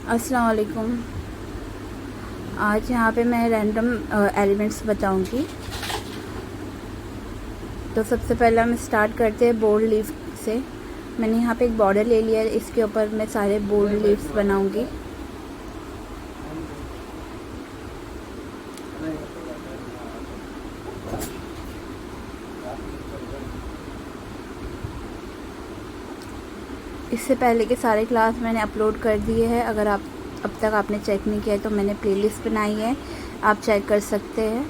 अस्सलाम वालेकुम। आज यहाँ पे मैं रैंडम एलिमेंट्स बताऊँगी। तो सबसे पहले हम स्टार्ट करते हैं बोल्ड लीफ से। मैंने यहाँ पे एक बॉर्डर ले लिया है, इसके ऊपर मैं सारे बोल्ड लीव्स बनाऊँगी। इससे पहले के सारे क्लास मैंने अपलोड कर दिए हैं। अगर आप अब तक आपने चेक नहीं किया है तो मैंने प्लेलिस्ट बनाई है, आप चेक कर सकते हैं।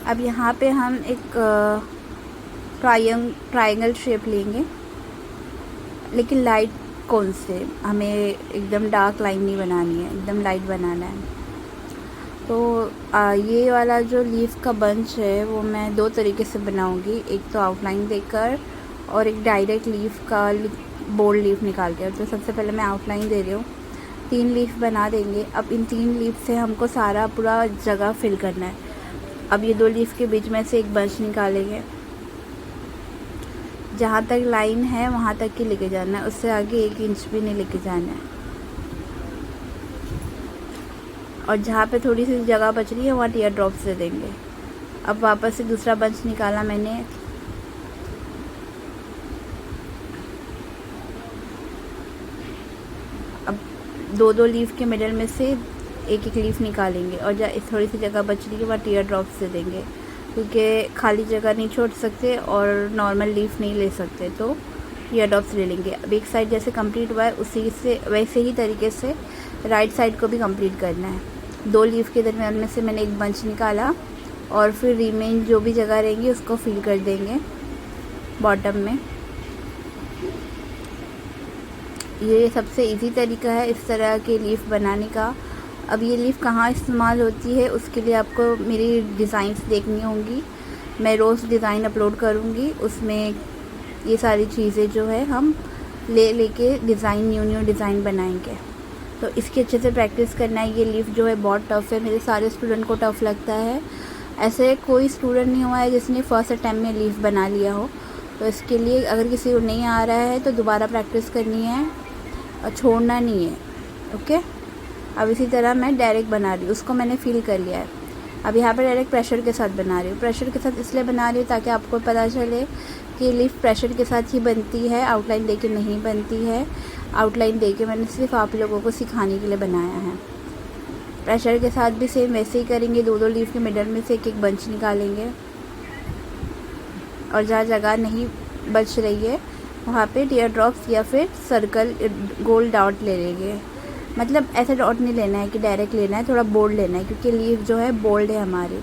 अब यहाँ पे हम एक ट्रायंगल शेप लेंगे, लेकिन लाइट कौन से, हमें एकदम डार्क लाइन नहीं बनानी है, एकदम लाइट बनाना है। तो ये वाला जो लीफ का बंच है वो मैं दो तरीके से बनाऊंगी, एक तो आउटलाइन देकर और एक डायरेक्ट लीफ का बोल्ड लीफ निकाल के। तो सबसे पहले मैं आउटलाइन दे रही हूँ, 3 लीफ बना देंगे। अब इन 3 लीफ से हमको सारा पूरा जगह फिल करना है। अब ये 2 लीफ के बीच में से एक बंच निकालेंगे, जहाँ तक लाइन है वहाँ तक ही लेके जाना है, उससे आगे 1 इंच भी नहीं लेके जाना है। और जहाँ पे थोड़ी सी जगह बच रही है वहाँ टीयर ड्रॉप्स दे देंगे। अब वापस से दूसरा बंच निकाला मैंने, अब 2-2 लीफ के मिडल में से एक लीफ निकालेंगे और जहाँ थोड़ी सी जगह बच रही है वहाँ टीयर ड्रॉप्स दे देंगे, क्योंकि खाली जगह नहीं छोड़ सकते और नॉर्मल लीफ नहीं ले सकते, तो टीयर ड्रॉप्स ले लेंगे। अब एक साइड जैसे कंप्लीट हुआ है उसी से वैसे ही तरीके से राइट साइड को भी कंप्लीट करना है। 2 लीफ के दरमियान में से मैंने एक बंच निकाला और फिर रिमेन जो भी जगह रहेंगी उसको फिल कर देंगे बॉटम में। ये सबसे इजी तरीका है इस तरह के लीफ बनाने का। अब ये लीफ कहाँ इस्तेमाल होती है उसके लिए आपको मेरी डिज़ाइंस देखनी होंगी। मैं रोज़ डिज़ाइन अपलोड करूँगी, उसमें ये सारी चीज़ें जो है हम लेके डिज़ाइन न्यू डिज़ाइन बनाएंगे। तो इसकी अच्छे से प्रैक्टिस करना है। ये लीफ जो है बहुत टफ़ है, मेरे सारे स्टूडेंट को टफ़ लगता है। ऐसे कोई स्टूडेंट नहीं हुआ है जिसने फर्स्ट अटैम्प्ट में लीफ बना लिया हो। तो इसके लिए अगर किसी को नहीं आ रहा है तो दोबारा प्रैक्टिस करनी है और छोड़ना नहीं है। ओके, अब इसी तरह मैं डायरेक्ट बना रही हूँ, उसको मैंने फील कर लिया है। अब यहाँ पर डायरेक्ट प्रेशर के साथ बना रही हूँ। प्रेशर के साथ इसलिए बना रही हूँ ताकि आपको पता चले कि लीफ प्रेशर के साथ ही बनती है, आउटलाइन देके नहीं बनती है। आउटलाइन देके मैंने सिर्फ आप लोगों को सिखाने के लिए बनाया है। प्रेशर के साथ भी सेम वैसे ही करेंगे, 2-2 लीफ के मिडल में से एक बंच निकालेंगे और जहाँ जगह नहीं बच रही है वहाँ पे टीयर ड्रॉप्स या फिर सर्कल गोल डॉट ले लेंगे। मतलब ऐसा डॉट नहीं लेना है कि डायरेक्ट लेना है, थोड़ा बोल्ड लेना है, क्योंकि लीफ जो है बोल्ड है हमारी।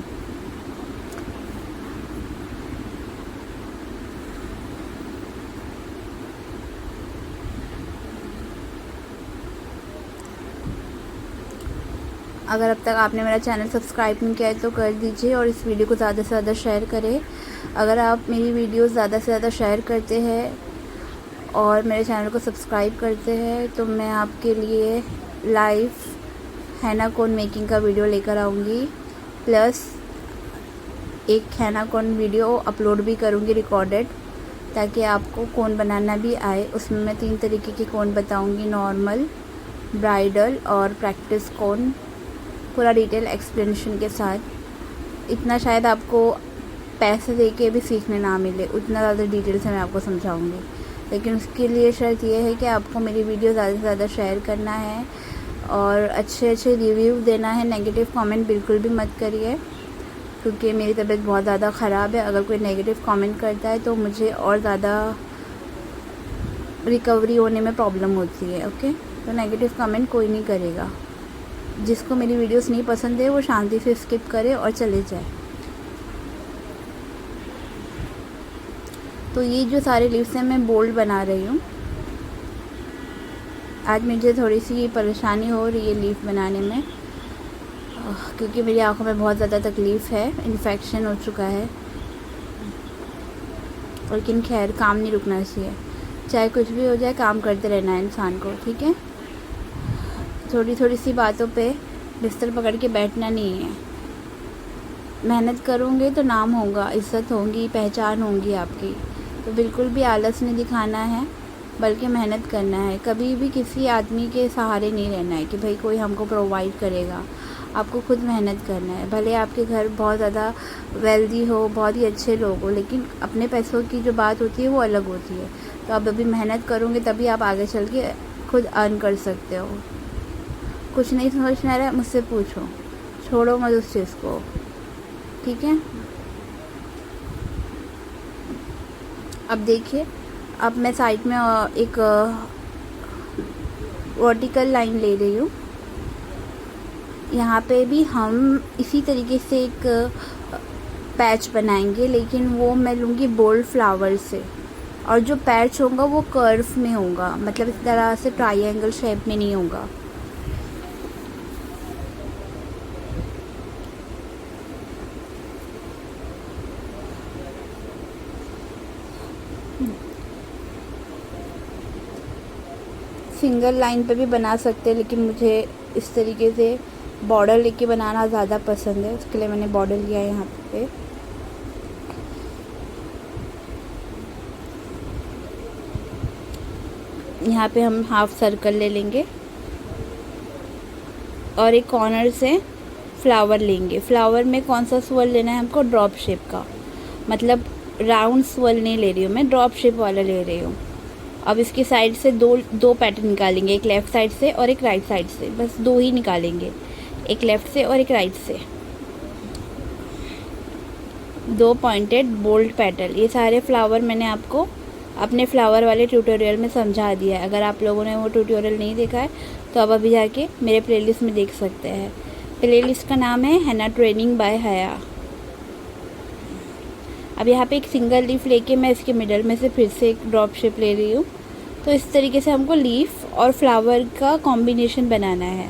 अगर अब तक आपने मेरा चैनल सब्सक्राइब नहीं किया है तो कर दीजिए और इस वीडियो को ज़्यादा से ज़्यादा शेयर करें। अगर आप मेरी वीडियो ज़्यादा से ज़्यादा शेयर करते हैं और मेरे चैनल को सब्सक्राइब करते हैं तो मैं आपके लिए लाइव हैना कोन मेकिंग का वीडियो लेकर आऊँगी, प्लस एक हैना कोन वीडियो अपलोड भी करूँगी रिकॉर्डेड, ताकि आपको कोन बनाना भी आए। उसमें मैं 3 तरीके के कोन बताऊँगी, नॉर्मल, ब्राइडल और प्रैक्टिस कोन, पूरा डिटेल एक्सप्लेनेशन के साथ। इतना शायद आपको पैसे दे के भी सीखने ना मिले, उतना ज़्यादा डिटेल से मैं आपको समझाऊंगी। लेकिन उसके लिए शर्त यह है कि आपको मेरी वीडियो ज़्यादा से ज़्यादा शेयर करना है और अच्छे रिव्यू देना है। नेगेटिव कमेंट बिल्कुल भी मत करिए, क्योंकि मेरी तबीयत बहुत ज़्यादा ख़राब है। अगर कोई नेगेटिव कमेंट करता है तो मुझे और ज़्यादा रिकवरी होने में प्रॉब्लम होती है। ओके, तो नेगेटिव कमेंट कोई नहीं करेगा। जिसको मेरी वीडियोस नहीं पसंद है वो शांति से स्किप करे और चले जाए। तो ये जो सारे लीव्स हैं मैं बोल्ड बना रही हूँ। आज मुझे थोड़ी सी परेशानी हो रही है लीफ बनाने में, क्योंकि मेरी आंखों में बहुत ज़्यादा तकलीफ़ है, इन्फेक्शन हो चुका है। लेकिन खैर, काम नहीं रुकना चाहिए, चाहे कुछ भी हो जाए काम करते रहना है इंसान को, ठीक है। थोड़ी सी बातों पे बिस्तर पकड़ के बैठना नहीं है। मेहनत करोगे तो नाम होगा, इज़्ज़त होगी, पहचान होगी आपकी। तो बिल्कुल भी आलस नहीं दिखाना है, बल्कि मेहनत करना है। कभी भी किसी आदमी के सहारे नहीं रहना है कि भाई कोई हमको प्रोवाइड करेगा। आपको खुद मेहनत करना है। भले आपके घर बहुत ज़्यादा वेल्दी हो, बहुत ही अच्छे लोग हो, लेकिन अपने पैसों की जो बात होती है वो अलग होती है। तो आप अभी मेहनत करोगे तभी आप आगे चल के खुद अर्न कर सकते हो। कुछ नहीं समझना रहा मुझसे पूछो, छोड़ो मत उस चीज़ को, ठीक है। अब देखिए, अब मैं साइड में एक वर्टिकल लाइन ले रही हूँ। यहाँ पे भी हम इसी तरीके से एक पैच बनाएंगे, लेकिन वो मैं लूँगी बोल्ड फ्लावर से। और जो पैच होगा वो कर्व में होगा, मतलब इस तरह से ट्रायंगल शेप में नहीं होगा। सिंगल लाइन पे भी बना सकते हैं, लेकिन मुझे इस तरीके से बॉर्डर लेके बनाना ज़्यादा पसंद है, उसके लिए मैंने बॉर्डर लिया है यहाँ पे। यहाँ पे हम हाफ सर्कल ले लेंगे और एक कॉर्नर से फ्लावर लेंगे। फ्लावर में कौन सा स्वल लेना है हमको? ड्रॉप शेप का, मतलब राउंड स्वल नहीं ले रही हूँ मैं, ड्रॉप शेप वाला ले रही हूँ। अब इसकी साइड से दो पैटर्न निकालेंगे, एक लेफ़्ट साइड से और एक राइट साइड से, बस दो ही निकालेंगे, एक लेफ़्ट से और एक राइट से। दो पॉइंटेड बोल्ड पेटल। ये सारे फ्लावर मैंने आपको अपने फ्लावर वाले ट्यूटोरियल में समझा दिया है। अगर आप लोगों ने वो ट्यूटोरियल नहीं देखा है तो आप अभी जाके मेरे प्लेलिस्ट में देख सकते हैं। प्लेलिस्ट का नाम है हैना ट्रेनिंग बाय हया। अब यहाँ पे एक सिंगल लीफ लेके मैं इसके मिडल में से फिर से एक ड्रॉप शेप ले रही हूँ। तो इस तरीके से हमको लीफ और फ्लावर का कॉम्बिनेशन बनाना है।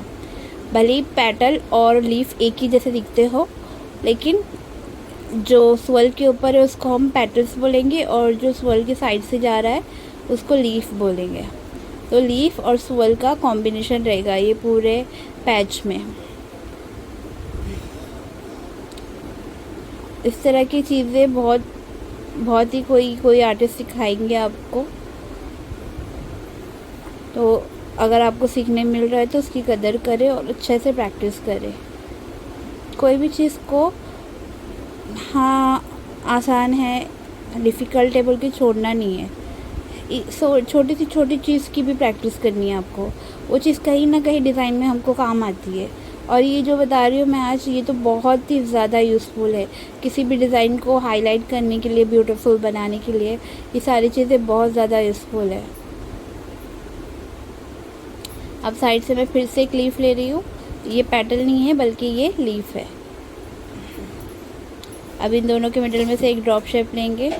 भले ही पेटल और लीफ एक ही जैसे दिखते हो, लेकिन जो स्वल के ऊपर है उसको हम पेटल्स बोलेंगे और जो स्वल के साइड से जा रहा है उसको लीफ बोलेंगे। तो लीफ और स्वल का कॉम्बिनेशन रहेगा ये पूरे पैच में। इस तरह की चीज़ें बहुत ही कोई आर्टिस्ट सिखाएंगे आपको। तो अगर आपको सीखने मिल रहा है तो उसकी कदर करें और अच्छे से प्रैक्टिस करें। कोई भी चीज़ को हाँ आसान है, डिफ़िकल्ट है बोल के छोड़ना नहीं है। छोटी सी छोटी चीज़ की भी प्रैक्टिस करनी है आपको। वो चीज़ कहीं ना कहीं डिज़ाइन में हमको काम आती है। और ये जो बता रही हूँ मैं आज, ये तो बहुत ही ज़्यादा यूज़फुल है किसी भी डिज़ाइन को हाईलाइट करने के लिए, ब्यूटीफुल बनाने के लिए। ये सारी चीज़ें बहुत ज़्यादा यूज़फुल है। अब साइड से मैं फिर से एक लीफ ले रही हूँ। ये पेटल नहीं है बल्कि ये लीफ है। अब इन दोनों के मिडिल में से एक ड्रॉप शेप लेंगे।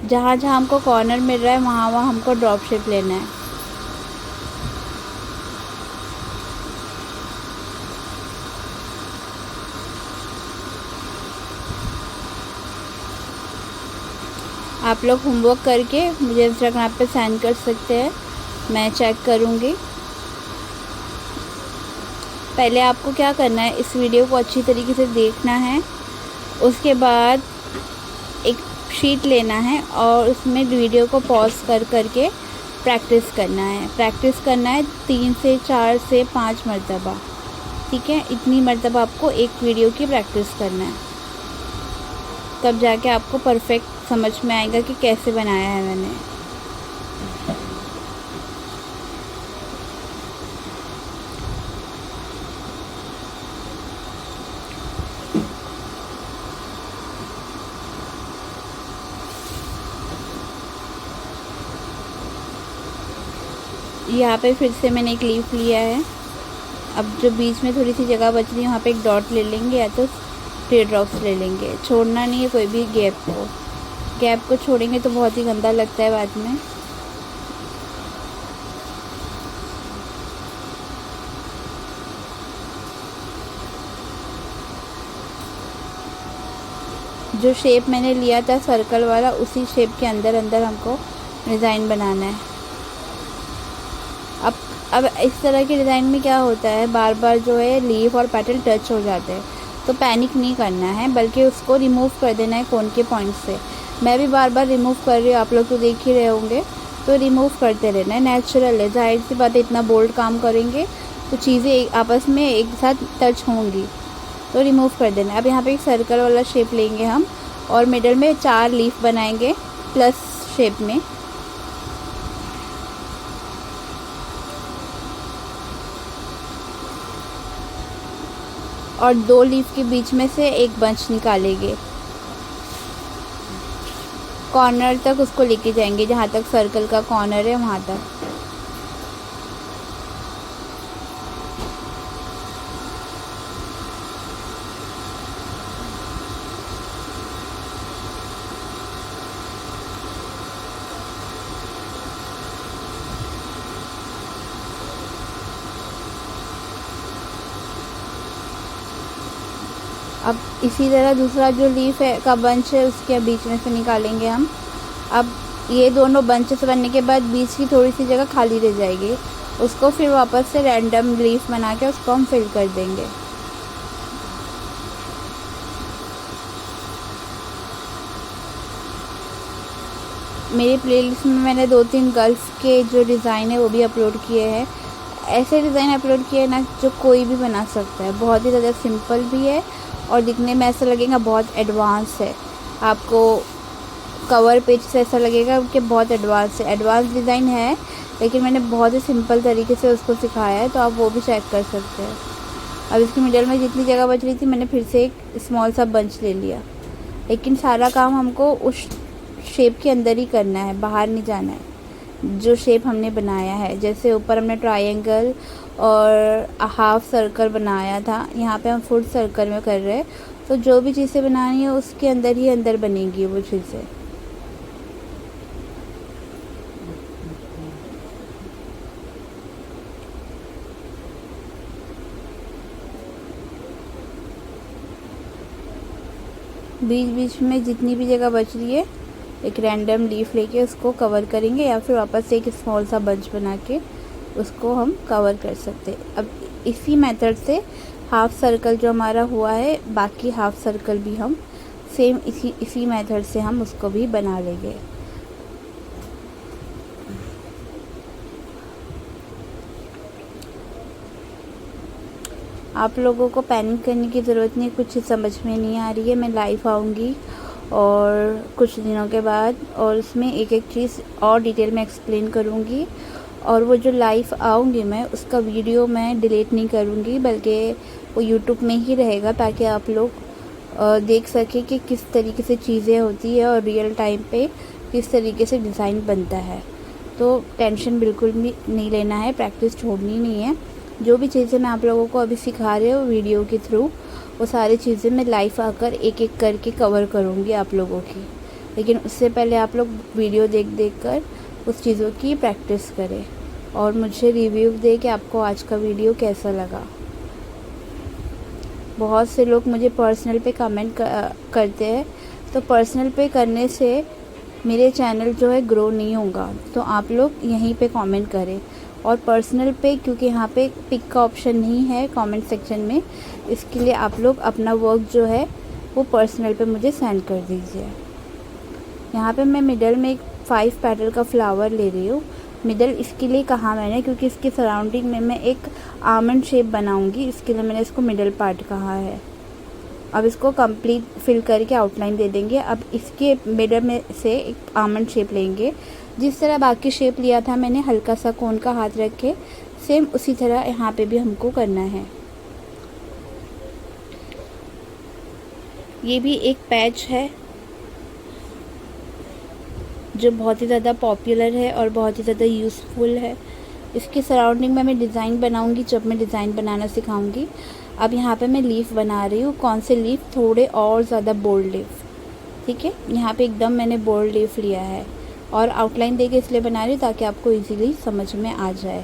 जहाँ जहाँ हमको कॉर्नर मिल रहा है वहाँ वहाँ हमको ड्रॉप शेप लेना है। आप लोग होमवर्क करके मुझे इंस्टाग्राम पे सेंड कर सकते हैं, मैं चेक करूँगी। पहले आपको क्या करना है, इस वीडियो को अच्छी तरीके से देखना है। उसके बाद एक शीट लेना है और उसमें वीडियो को पॉज करके प्रैक्टिस करना है। 3 से 4 से 5 मरतबा, ठीक है। इतनी मरतबा आपको एक वीडियो की प्रैक्टिस करना है, तब जाके आपको परफेक्ट समझ में आएगा कि कैसे बनाया है मैंने। यहाँ पे फिर से मैंने एक लीफ लिया है। अब जो बीच में थोड़ी सी जगह बच रही है वहाँ पे एक डॉट ले लेंगे या तो टेयर ड्रॉप्स ले लेंगे। छोड़ना नहीं है कोई भी गैप को छोड़ेंगे तो बहुत ही गंदा लगता है बाद में। जो शेप मैंने लिया था सर्कल वाला, उसी शेप के अंदर अंदर हमको डिज़ाइन बनाना है। अब इस तरह के डिज़ाइन में क्या होता है, बार बार जो है लीफ और पेटल टच हो जाते हैं, तो पैनिक नहीं करना है, बल्कि उसको रिमूव कर देना है कोन के पॉइंट से। मैं भी बार बार रिमूव कर रही हूँ, आप लोग तो देख ही रहे होंगे, तो रिमूव करते रहना है। नेचुरल है, जाहिर सी बात है, इतना बोल्ड काम करेंगे तो चीज़ें आपस में एक साथ टच होंगी, तो रिमूव कर देना है। अब यहाँ पे एक सर्कल वाला शेप लेंगे हम और मिडल में 4 लीफ बनाएंगे प्लस शेप में। और 2 लीफ के बीच में से एक बंच निकालेंगे, कॉर्नर तक उसको लेके जाएंगे, जहाँ तक सर्कल का कॉर्नर है वहाँ तक। अब इसी तरह दूसरा जो लीफ है का बंच है उसके बीच में से निकालेंगे हम। अब ये दोनों बंचेस बनने के बाद बीच की थोड़ी सी जगह खाली रह जाएगी, उसको फिर वापस से रैंडम लीफ बना के उसको हम फिल कर देंगे। मेरी प्लेलिस्ट में मैंने 2-3 गर्ल्स के जो डिज़ाइन है वो भी अपलोड किए हैं। ऐसे डिज़ाइन अपलोड किए हैं ना जो कोई भी बना सकता है, बहुत ही ज़्यादा सिंपल भी है और दिखने में ऐसा लगेगा बहुत एडवांस है। आपको कवर पेज से ऐसा लगेगा कि बहुत एडवांस है, एडवांस डिज़ाइन है, लेकिन मैंने बहुत ही सिंपल तरीके से उसको सिखाया है, तो आप वो भी चेक कर सकते हैं। अब इसकी मिडल में जितनी जगह बच रही थी मैंने फिर से एक स्मॉल सा बंच ले लिया, लेकिन सारा काम हमको उस शेप के अंदर ही करना है, बाहर नहीं जाना है। जो शेप हमने बनाया है, जैसे ऊपर हमने ट्रायंगल और हाफ सर्कल बनाया था, यहाँ पे हम फुल सर्कल में कर रहे हैं, तो जो भी चीज़ें बनानी है उसके अंदर ही अंदर बनेगी वो चीज़ें। बीच बीच में जितनी भी जगह बच रही है एक रैंडम लीफ लेके उसको कवर करेंगे, या फिर वापस से एक स्मॉल सा बंच बना के उसको हम कवर कर सकते हैं। अब इसी मेथड से हाफ सर्कल जो हमारा हुआ है, बाकी हाफ सर्कल भी हम सेम इसी मेथड से हम उसको भी बना लेंगे। आप लोगों को पैनिक करने की ज़रूरत नहीं, कुछ समझ में नहीं आ रही है, मैं लाइव आऊँगी और कुछ दिनों के बाद, और उसमें एक एक चीज़ और डिटेल में एक्सप्लेन करूँगी। और वो जो लाइव आऊँगी मैं उसका वीडियो मैं डिलीट नहीं करूँगी, बल्कि वो यूट्यूब में ही रहेगा, ताकि आप लोग देख सकें कि किस तरीके से चीज़ें होती है और रियल टाइम पे किस तरीके से डिज़ाइन बनता है। तो टेंशन बिल्कुल भी नहीं लेना है, प्रैक्टिस छोड़नी नहीं है। जो भी चीज़ें मैं आप लोगों को अभी सिखा रही हूँ वीडियो के थ्रू, वो सारी चीज़ें मैं लाइव आकर एक एक करके कवर करूँगी आप लोगों की, लेकिन उससे पहले आप लोग वीडियो देख कर उस चीज़ों की प्रैक्टिस करें और मुझे रिव्यू दें कि आपको आज का वीडियो कैसा लगा। बहुत से लोग मुझे पर्सनल पे कमेंट करते हैं, तो पर्सनल पे करने से मेरे चैनल जो है ग्रो नहीं होगा, तो आप लोग यहीं पे कमेंट करें। और पर्सनल पे क्योंकि यहाँ पे पिक का ऑप्शन नहीं है कमेंट सेक्शन में, इसके लिए आप लोग अपना वर्क जो है वो पर्सनल पे मुझे सेंड कर दीजिए। यहाँ पे मैं मिडल में एक 5 पेटल का फ्लावर ले रही हूँ। मिडल इसके लिए कहा मैंने क्योंकि इसके सराउंडिंग में मैं एक आमंड शेप बनाऊँगी, इसके लिए मैंने इसको मिडल पार्ट कहा है। अब इसको कंप्लीट फिल करके आउटलाइन दे देंगे। अब इसके मिडल में से एक आमंड शेप लेंगे, जिस तरह बाकी शेप लिया था मैंने हल्का सा कोन का हाथ रख के, सेम उसी तरह यहाँ पे भी हमको करना है। ये भी एक पैच है जो बहुत ही ज़्यादा पॉपुलर है और बहुत ही ज़्यादा यूज़फुल है। इसके सराउंडिंग में मैं डिज़ाइन बनाऊंगी जब मैं डिज़ाइन बनाना सिखाऊंगी। अब यहाँ पे मैं लीफ बना रही हूँ। कौन से लीफ? थोड़े और ज़्यादा बोल्ड लीफ, ठीक है। यहाँ पे एकदम मैंने बोल्ड लीफ लिया है और आउटलाइन देके इसलिए बना रही हूँ ताकि आपको इजीली समझ में आ जाए।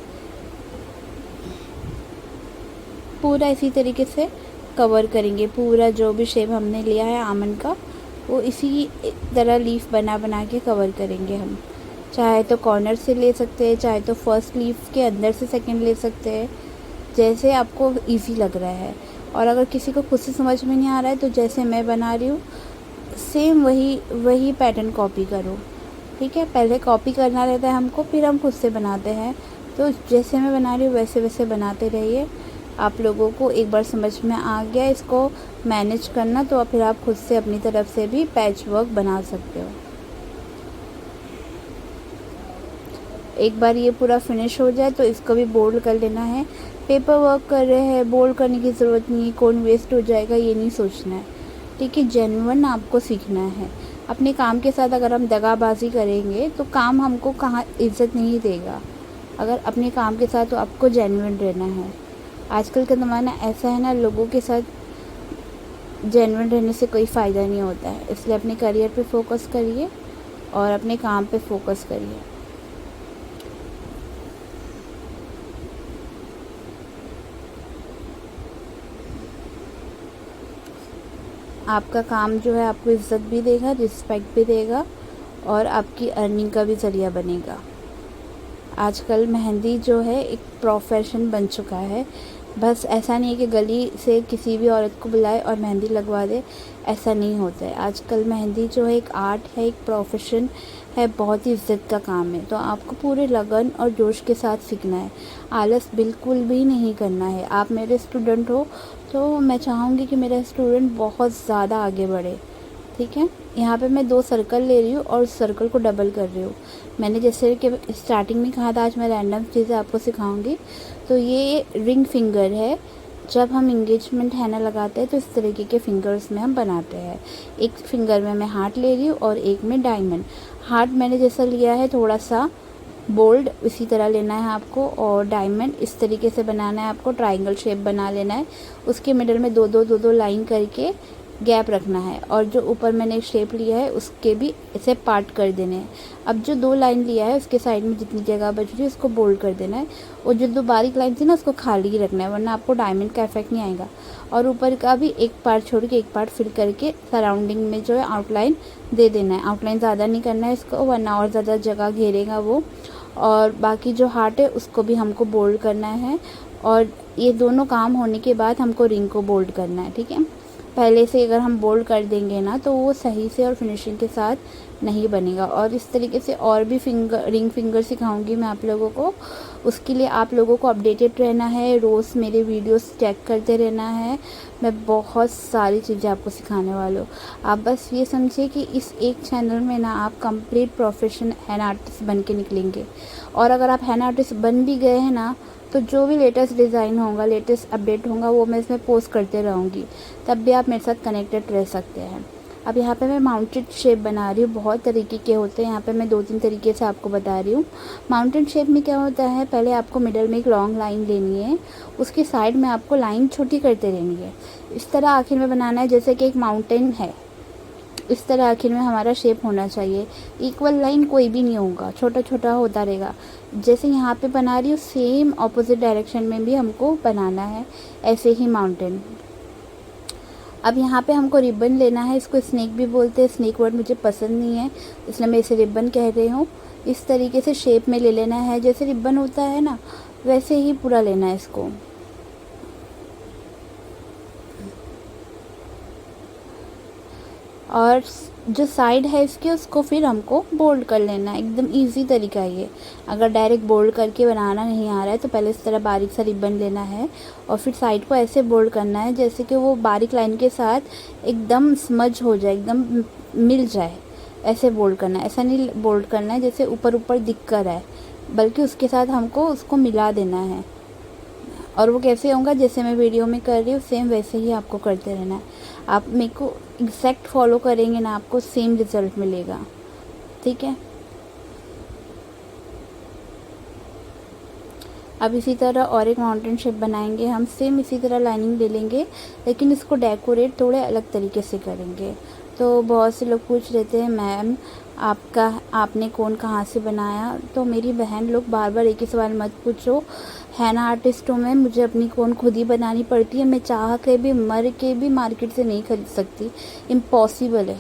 पूरा इसी तरीके से कवर करेंगे, पूरा जो भी शेप हमने लिया है आमंड का वो इसी तरह लीफ बना के कवर करेंगे हम। चाहे तो कॉर्नर से ले सकते हैं, चाहे तो फर्स्ट लीफ के अंदर से सेकंड ले सकते हैं, जैसे आपको इजी लग रहा है। और अगर किसी को खुद से समझ में नहीं आ रहा है तो जैसे मैं बना रही हूँ सेम वही पैटर्न कॉपी करो, ठीक है। पहले कॉपी करना रहता है हमको, फिर हम खुद से बनाते हैं। तो जैसे मैं बना रही हूँ वैसे वैसे बनाते रहिए। आप लोगों को एक बार समझ में आ गया इसको मैनेज करना, तो फिर आप खुद से अपनी तरफ से भी पैच वर्क बना सकते हो। एक बार ये पूरा फिनिश हो जाए तो इसको भी बोल्ड कर लेना है। पेपर वर्क कर रहे हैं, बोल्ड करने की ज़रूरत नहीं है, कौन वेस्ट हो जाएगा ये नहीं सोचना है, ठीक है। जेन्युइन आपको सीखना है। अपने काम के साथ अगर हम दगाबाजी करेंगे तो काम हमको कहाँ इज़्ज़त नहीं देगा। अगर अपने काम के साथ तो आपको जेन्युइन रहना है। आजकल का ज़माना ऐसा है ना, लोगों के साथ जेन्युइन रहने से कोई फ़ायदा नहीं होता है। इसलिए अपने करियर पे फोकस करिए और अपने काम पे फोकस करिए। आपका काम जो है आपको इज़्ज़त भी देगा, रिस्पेक्ट भी देगा और आपकी अर्निंग का भी ज़रिया बनेगा। आजकल मेहंदी जो है एक प्रोफेशन बन चुका है। बस ऐसा नहीं है कि गली से किसी भी औरत को बुलाए और मेहंदी लगवा दे, ऐसा नहीं होता है। आजकल मेहंदी जो है एक आर्ट है, एक प्रोफेशन है, बहुत ही इज़्ज़त का काम है। तो आपको पूरे लगन और जोश के साथ सीखना है, आलस बिल्कुल भी नहीं करना है। आप मेरे स्टूडेंट हो तो मैं चाहूँगी कि मेरा स्टूडेंट बहुत ज़्यादा आगे बढ़े, ठीक है। यहाँ पे मैं 2 सर्कल ले रही हूँ और सर्कल को डबल कर रही हूँ। मैंने जैसे कि स्टार्टिंग में कहा था आज मैं रैंडम चीज़ें आपको सिखाऊंगी। तो ये रिंग फिंगर है। जब हम इंगेजमेंट हैना लगाते हैं तो इस तरीके के फिंगर्स में हम बनाते हैं। एक फिंगर में मैं हार्ट ले रही हूँ और एक में डायमंड। हार्ट मैंने जैसा लिया है थोड़ा सा बोल्ड, इसी तरह लेना है आपको। और डायमंड इस तरीके से बनाना है आपको, ट्रायंगल शेप बना लेना है। उसके मिडल में दो लाइन करके गैप रखना है। और जो ऊपर मैंने एक शेप लिया है उसके भी ऐसे पार्ट कर देने हैं। अब जो 2 लाइन लिया है उसके साइड में जितनी जगह बच रही है उसको बोल्ड कर देना है। और जो 2 बारीक लाइन थी ना उसको खाली ही रखना है, वरना आपको डायमंड का इफेक्ट नहीं आएगा। और ऊपर का भी एक पार्ट छोड़ के एक पार्ट फिल करके सराउंडिंग में जो है आउटलाइन दे देना है। आउटलाइन ज़्यादा नहीं करना है इसको, वरना और ज़्यादा जगह घेरेगा वो। और बाकी जो हार्ट है उसको भी हमको बोल्ड करना है। और ये दोनों काम होने के बाद हमको रिंग को बोल्ड करना है, ठीक है। पहले से अगर हम बोल्ड कर देंगे ना तो वो सही से और फिनिशिंग के साथ नहीं बनेगा। और इस तरीके से और भी रिंग फिंगर सिखाऊंगी मैं आप लोगों को। उसके लिए आप लोगों को अपडेटेड रहना है, रोज़ मेरे वीडियोस चेक करते रहना है। मैं बहुत सारी चीज़ें आपको सिखाने वाली हूँ। आप बस ये समझिए कि इस एक चैनल में ना आप कंप्लीट प्रोफेशन हैंड आर्टिस्ट बन के निकलेंगे। और अगर आप हैंड आर्टिस्ट बन भी गए हैं ना तो जो भी लेटेस्ट डिज़ाइन होगा, लेटेस्ट अपडेट होगा, वो मैं इसमें पोस्ट करते रहूँगी, तब भी आप मेरे साथ कनेक्टेड रह सकते हैं। अब यहाँ पे मैं माउंटेन शेप बना रही हूँ। बहुत तरीके के होते हैं, यहाँ पे मैं 2-3 तरीके से आपको बता रही हूँ। माउंटेन शेप में क्या होता है, पहले आपको मिडल में एक लॉन्ग लाइन लेनी है, उसके साइड में आपको लाइन छोटी करते रहनी है। इस तरह आखिर में बनाना है जैसे कि एक माउंटेन है, इस तरह आखिर में हमारा शेप होना चाहिए। इक्वल लाइन कोई भी नहीं होगा, छोटा छोटा होता रहेगा। जैसे यहाँ पे बना रही हूँ सेम ऑपोजिट डायरेक्शन में भी हमको बनाना है, ऐसे ही माउंटेन। अब यहाँ पे हमको रिबन लेना है, इसको स्नेक भी बोलते हैं। स्नेक वर्ड मुझे पसंद नहीं है इसलिए मैं इसे रिबन कह रही हूँ। इस तरीके से शेप में ले लेना है, जैसे रिबन होता है ना वैसे ही पूरा लेना है इसको। और जो साइड है इसके उसको फिर हमको बोल्ड कर लेना है। एकदम इजी तरीका है ये। अगर डायरेक्ट बोल्ड करके बनाना नहीं आ रहा है तो पहले इस तरह बारीक सा रिबन लेना है और फिर साइड को ऐसे बोल्ड करना है जैसे कि वो बारीक लाइन के साथ एकदम स्मज हो जाए, एकदम मिल जाए। ऐसे बोल्ड करना है, ऐसा नहीं बोल्ड करना है जैसे ऊपर ऊपर दिख कर है, बल्कि उसके साथ हमको उसको मिला देना है। और वो कैसे होगा, जैसे मैं वीडियो में कर रही हूँ सेम वैसे ही आपको करते रहना है। आप मेरे को एग्जैक्ट फॉलो करेंगे ना, आपको सेम रिजल्ट मिलेगा, ठीक है। अब इसी तरह और एक माउंटेन शेप बनाएंगे हम, सेम इसी तरह लाइनिंग ले लेंगे, लेकिन इसको डेकोरेट थोड़े अलग तरीके से करेंगे। तो बहुत से लोग पूछ रहे थे मैम आपने कौन कहाँ से बनाया। तो मेरी बहन लोग बार बार एक ही सवाल मत पूछो। हैना आर्टिस्ट हूँ मैं, मुझे अपनी कौन खुद ही बनानी पड़ती है। मैं चाह के भी मर के भी मार्केट से नहीं खरीद सकती, इम्पॉसिबल है।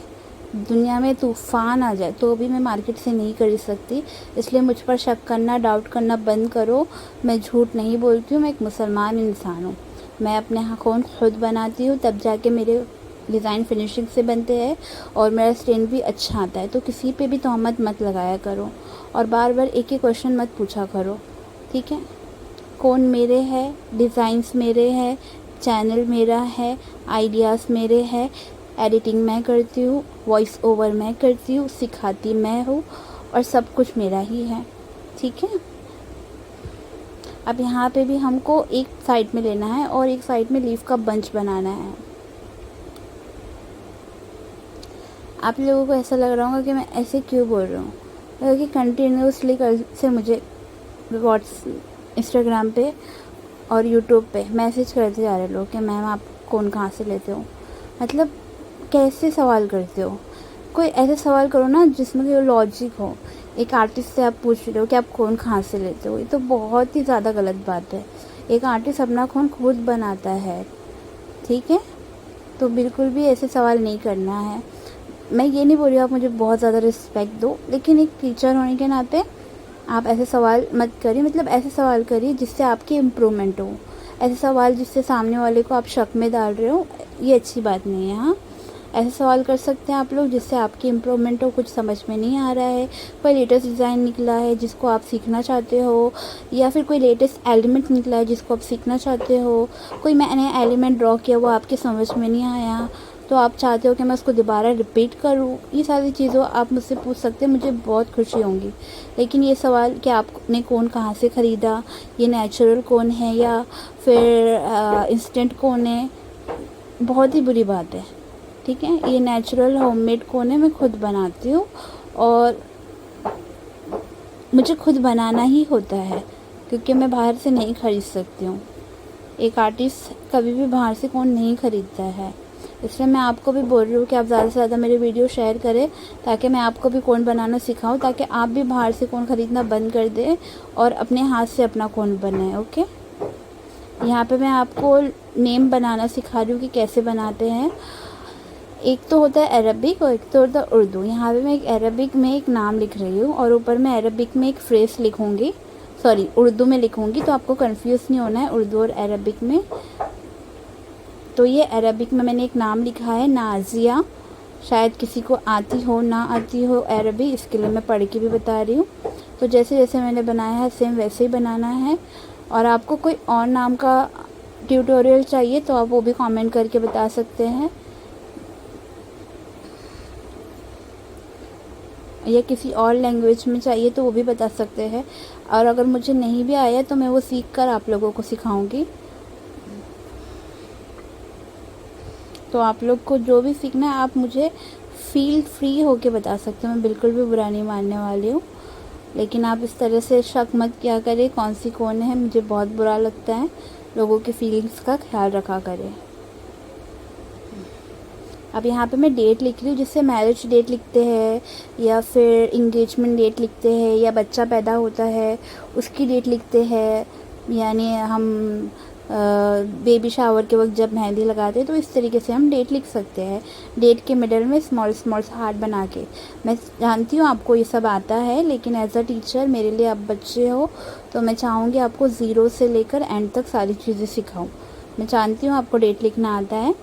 दुनिया में तूफ़ान आ जाए तो भी मैं मार्केट से नहीं खरीद सकती। इसलिए मुझ पर शक करना, डाउट करना बंद करो। मैं झूठ नहीं बोलती हूँ, मैं एक मुसलमान इंसान हूँ। मैं अपने ख़ून खुद बनाती हूँ, तब जाके मेरे डिज़ाइन फिनिशिंग से बनते हैं और मेरा स्टैंड भी अच्छा आता है। तो किसी पे भी तहमत मत लगाया करो और बार बार एक ही क्वेश्चन मत पूछा करो, ठीक है। कौन मेरे है, डिज़ाइंस मेरे हैं, चैनल मेरा है, आइडियाज़ मेरे हैं, एडिटिंग मैं करती हूँ, वॉइस ओवर मैं करती हूँ, सिखाती मैं हूँ और सब कुछ मेरा ही है, ठीक है। अब यहाँ पे भी हमको एक साइड में लेना है और एक साइड में लीफ का बंच बनाना है। आप लोगों को ऐसा लग रहा होगा कि मैं ऐसे क्यों बोल रहा हूँ, क्योंकि कंटिन्यूसली कल से मुझे इंस्टाग्राम पे और यूट्यूब पे मैसेज करते जा रहे लोग कि मैम आप कौन कहाँ से लेते हो। मतलब कैसे सवाल करते हो? कोई ऐसे सवाल करो ना जिसमें कोई लॉजिक हो। एक आर्टिस्ट से आप पूछ रहे हो कि आप कौन कहाँ से लेते हो, ये तो बहुत ही ज़्यादा गलत बात है। एक आर्टिस्ट अपना खून खुद बनाता है, ठीक है। तो बिल्कुल भी ऐसे सवाल नहीं करना है। मैं ये नहीं बोल रही हूँ आप मुझे बहुत ज़्यादा रिस्पेक्ट दो, लेकिन एक टीचर होने के नाते आप ऐसे सवाल मत करिए। मतलब ऐसे सवाल करिए जिससे आपकी इम्प्रूवमेंट हो। ऐसे सवाल जिससे सामने वाले को आप शक में डाल रहे हो, ये अच्छी बात नहीं है। हाँ, ऐसे सवाल कर सकते हैं आप लोग जिससे आपकी इम्प्रूवमेंट हो। कुछ समझ में नहीं आ रहा है, कोई लेटेस्ट डिज़ाइन निकला है जिसको आप सीखना चाहते हो, या फिर कोई लेटेस्ट एलिमेंट निकला है जिसको आप सीखना चाहते हो, कोई मैंने एलिमेंट ड्रॉ किया वो आपके समझ में नहीं आया तो आप चाहते हो कि मैं उसको दोबारा रिपीट करूँ, ये सारी चीज़ों आप मुझसे पूछ सकते हैं, मुझे बहुत खुशी होंगी। लेकिन ये सवाल कि आपने कौन कहाँ से ख़रीदा, ये नेचुरल कौन है या फिर इंस्टेंट कौन है, बहुत ही बुरी बात है, ठीक है। ये नेचुरल होममेड कौन है, मैं खुद बनाती हूँ और मुझे खुद बनाना ही होता है क्योंकि मैं बाहर से नहीं ख़रीद सकती हूँ। एक आर्टिस्ट कभी भी बाहर से कौन नहीं ख़रीदता है। इसलिए मैं आपको भी बोल रही हूँ कि आप ज़्यादा से ज़्यादा मेरे वीडियो शेयर करें ताकि मैं आपको भी कोन बनाना सिखाऊं, ताकि आप भी बाहर से कोन ख़रीदना बंद कर दें और अपने हाथ से अपना कोन बनाएं। ओके, यहाँ पे मैं आपको नेम बनाना सिखा रही हूँ कि कैसे बनाते हैं। एक तो होता है अरबिक और एक तो होता है उर्दू। यहाँ पे मैं एक अरबिक में एक नाम लिख रही हूँ और ऊपर मैं अरबिक में एक फ्रेज़ लिखूँगी, सॉरी उर्दू में लिखूँगी, तो आपको कंफ्यूज नहीं होना है उर्दू और अरबिक में। तो ये अरबिक में मैंने एक नाम लिखा है नाज़िया, शायद किसी को आती हो ना आती हो अरबी, इसके लिए मैं पढ़ के भी बता रही हूँ। तो जैसे जैसे मैंने बनाया है सेम वैसे ही बनाना है। और आपको कोई और नाम का ट्यूटोरियल चाहिए तो आप वो भी कमेंट करके बता सकते हैं, या किसी और लैंग्वेज में चाहिए तो वो भी बता सकते हैं। और अगर मुझे नहीं भी आया तो मैं वो सीख कर आप लोगों को सिखाऊंगी। तो आप लोग को जो भी सीखना है आप मुझे फील फ्री होके बता सकते हो, मैं बिल्कुल भी बुरा नहीं मानने वाली हूँ। लेकिन आप इस तरह से शक मत किया करें कौन सी कौन है, मुझे बहुत बुरा लगता है। लोगों की फीलिंग्स का ख्याल रखा करें। अब यहाँ पे मैं डेट लिख रही हूँ, जिससे मैरिज डेट लिखते हैं या फिर इंगेजमेंट डेट लिखते हैं या बच्चा पैदा होता है उसकी डेट लिखते हैं, यानी हम बेबी शावर के वक्त जब मेहंदी लगाते हैं तो इस तरीके से हम डेट लिख सकते हैं। डेट के मिडल में स्मॉल स्मॉल हार्ट बना के। मैं जानती हूँ आपको ये सब आता है, लेकिन एज अ टीचर मेरे लिए आप बच्चे हो तो मैं चाहूँगी आपको ज़ीरो से लेकर एंड तक सारी चीज़ें सिखाऊँ। मैं जानती हूँ आपको डेट लिखना आता है,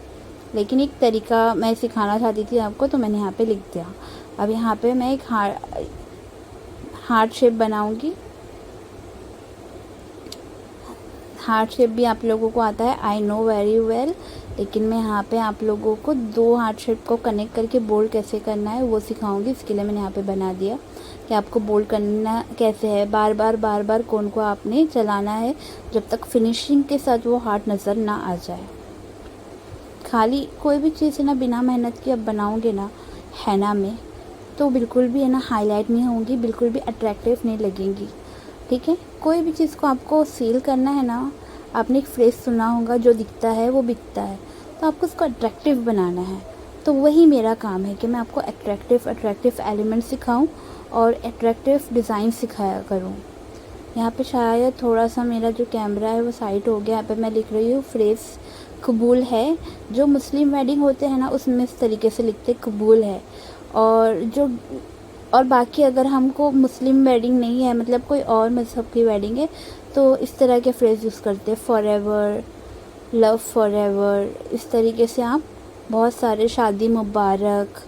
लेकिन एक तरीका मैं सिखाना चाहती थी आपको तो मैंने यहाँ पे लिख दिया। अब यहाँ पे मैं एक हार्ट शेप बनाऊँगी। हार्ट शेप भी आप लोगों को आता है, आई नो वेरी वेल, लेकिन मैं यहाँ पे आप लोगों को दो हार्ट शेप को कनेक्ट करके बोल्ड कैसे करना है वो सिखाऊंगी। इसके लिए मैंने यहाँ पे बना दिया कि आपको बोल्ड करना कैसे है। बार बार कोन को आपने चलाना है जब तक फिनिशिंग के साथ वो हार्ट नज़र ना आ जाए। खाली कोई भी चीज़ है ना बिना मेहनत के आप बनाओगे ना हैना में तो बिल्कुल भी है ना हाईलाइट नहीं होंगी, बिल्कुल भी अट्रैक्टिव नहीं लगेंगी, ठीक है। कोई भी चीज़ को आपको सेल करना है ना, आपने एक फ्रेज सुना होगा जो दिखता है वो बिकता है, तो आपको उसको अट्रैक्टिव बनाना है। तो वही मेरा काम है कि मैं आपको अट्रैक्टिव एलिमेंट सिखाऊं और अट्रैक्टिव डिज़ाइन सिखाया करूं। यहाँ पे शायद थोड़ा सा मेरा जो कैमरा है वो साइड हो गया। यहाँ पे मैं लिख रही हूँ फ्रेज कबूल है। जो मुस्लिम वेडिंग होते हैं ना उसमें इस तरीके से लिखते कबूल है, और बाकी अगर हमको मुस्लिम वेडिंग नहीं है, मतलब कोई और मज़हब की वेडिंग है, तो इस तरह के फ्रेज़ यूज़ करते हैं, फॉरएवर, लव फॉरएवर, इस तरीके से आप बहुत सारे, शादी मुबारक,